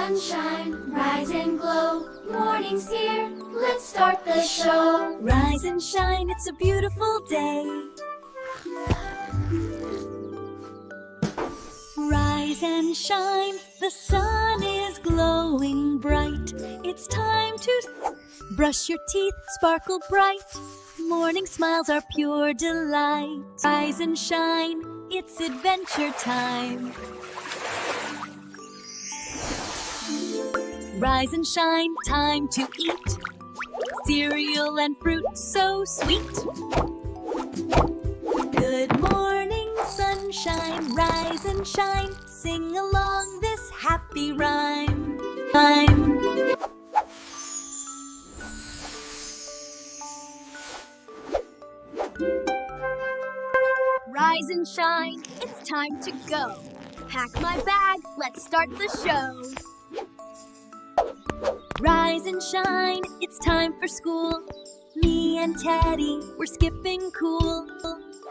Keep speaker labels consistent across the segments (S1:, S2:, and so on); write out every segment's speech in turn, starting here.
S1: sunshine, rise and glow. Morning's here, let's start the show. Rise and shine, it's a beautiful day. Rise and shine, the sun is glowing bright. It's time to brush your teeth, sparkle bright. Morning smiles are pure delight. Rise and shine, it's adventure time. Rise and shine, time to eat. Cereal and fruit so sweet. Good morning, sunshine, rise and shine. Sing along this happy rhyme. Rise and shine, it's time to go. Pack my bag, let's start the show. Rise and shine, it's time for school. Me and Teddy, we're skipping cool.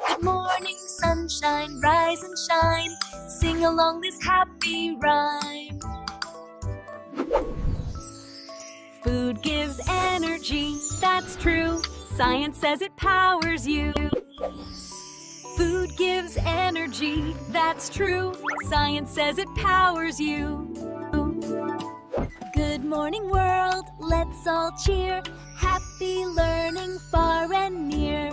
S1: Good morning, sunshine, rise and shine. Sing along this happy rhyme. Food gives energy, that's true. Science says it powers you. Food gives energy, that's true. Science says it powers you. Good morning, world, let's all cheer. Happy learning far and near.